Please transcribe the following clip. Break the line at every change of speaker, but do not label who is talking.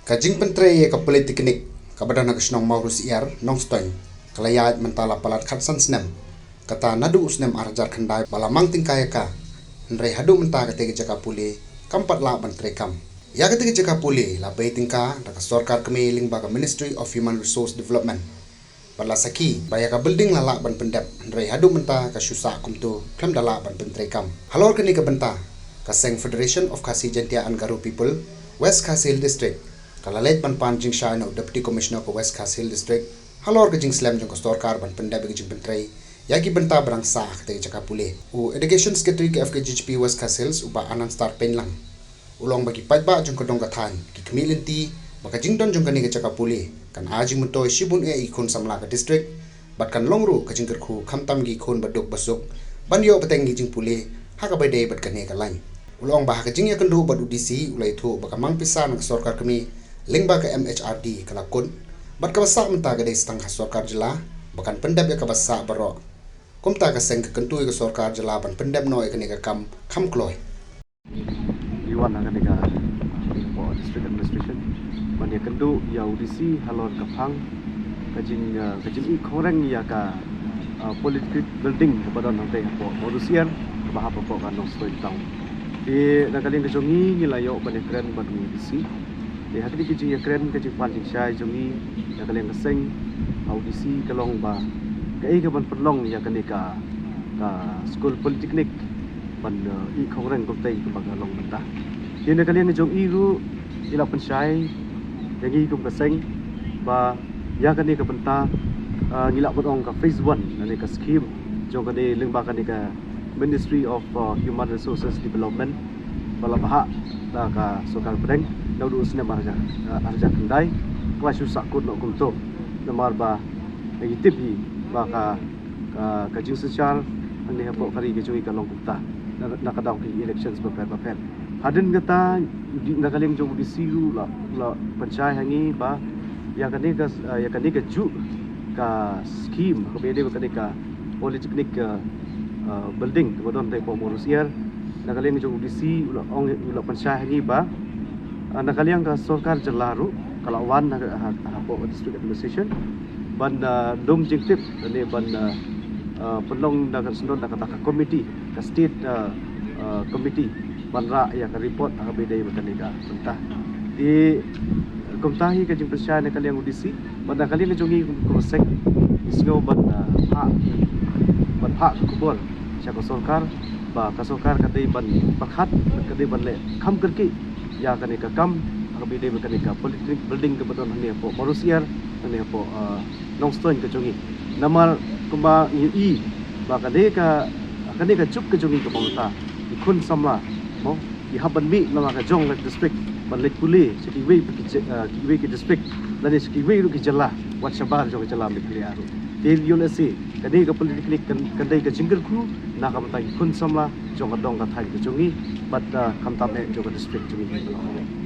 Kajing pentre ye ka politeknik kabadana ksnong maurus iar nongstoin kalayat mentala palat khatsan snem kata nadu usnem arjar khandai balamang tingkaya ka nre hadu menta kate jaka puli kampat la bantre kam ya kate jaka puli la baitingka da sorkar kemiling baga Ministry of Human Resource Development bala saki baya ka building la ban pendap nre hadu menta ka syusa kumtu klam dala ban pentre kam halor kini ka benta ka seng Federation of Khasi Jantia and Garo People West Khasi Hill District kalalet pan jing sha no Deputy Commissioner ko West Khasi Hill District halor ke jing slam jong ko storkar ban pendab ke jing pentrai yaki benta brang sa te jaka pule u education secretary ke FKGHP West Khasi Hills uba anan star penlang ulong bagi patba jong ko dong kathan ki kmilinti maka jing don jong kani ke jaka pule kan ajing mutoy shibun e ikon samla ka district bat kan longru ke jing kerku khamtam gi khon baduk basuk banyo pateng gi jing pule haka bai dei bat kane ka lain ulong bah ke jing ya kendu bad UDC ulai thu baka mang pisa nak sorkar kami lingba ke MHRD kalakun bat kabasa menta gade stang sorkar jela bakan pendab ya kabasa baro kumta ka seng kentu ke sorkar jela ban pendab no ekne ka kam kloy
Iwan akan nika for district administration ban ya kendu ya UDC halor kapang kajing i khoreng ya ka political building kepada nanti po modusian bahap po kan no stoi tang di nakalin ke jongi nilayo ban kren ban UDC di hati kecil ya keren kecil pancing syai jongi ya kalian keseng audisi kelong ba kai ke ban perlong ya kenika ka school politeknik ban i khoreng koptai ke baga long mentah di kalian jong i ru ila pensyai yang i kum keseng ba ya kenika benta ngilak bodong ka phase 1 nani ka scheme jong kade lengba kenika Ministry of Human Resources Development bala bahak da ka sokal pedeng daudu usne marja arja kendai kelas susah kut nok kumto namar ba negatif hi ba ka jing social ane hapo kari ke joi ka long kumta na kadang ki elections ba per hadin kata na kaleng jong di siru la panchai hangi ba ya kane ka ju ka scheme ka bede ka ka politeknik building bodon tai po morusier na kaleng jong di si ula panchai hangi ba nakaliang ka sorkar jelaru kalau wan hapo district administration ban dom jingtip ne ban penlong da sendon da kata committee ka state committee ban ra ya ka report ka bedai batanika entah di komtahi ka jing persya ne kaliang udisi ban kaliang jongi kosek isgo ban ha kubor siya ka sorkar ba ka sorkar ka dei ban pakhat ka dei ban le kham kerki ya kanika kam akabide kanika politeknik building kebetulan hani po marusiar hani po nongstoin ke jongi namar kumba i ba kanika juk ke jongi ke pamata ikun samla mo i haban mi lama ka jong lek district ban lek puli siki we ke district lani siki we ru ki jalla wat shabar jong jalla mi kliaru tel yolasi kanika politeknik kandai ke jingger ku na kamata ikun samla jong adong ka thai ke jongi but kamtame jong district jongi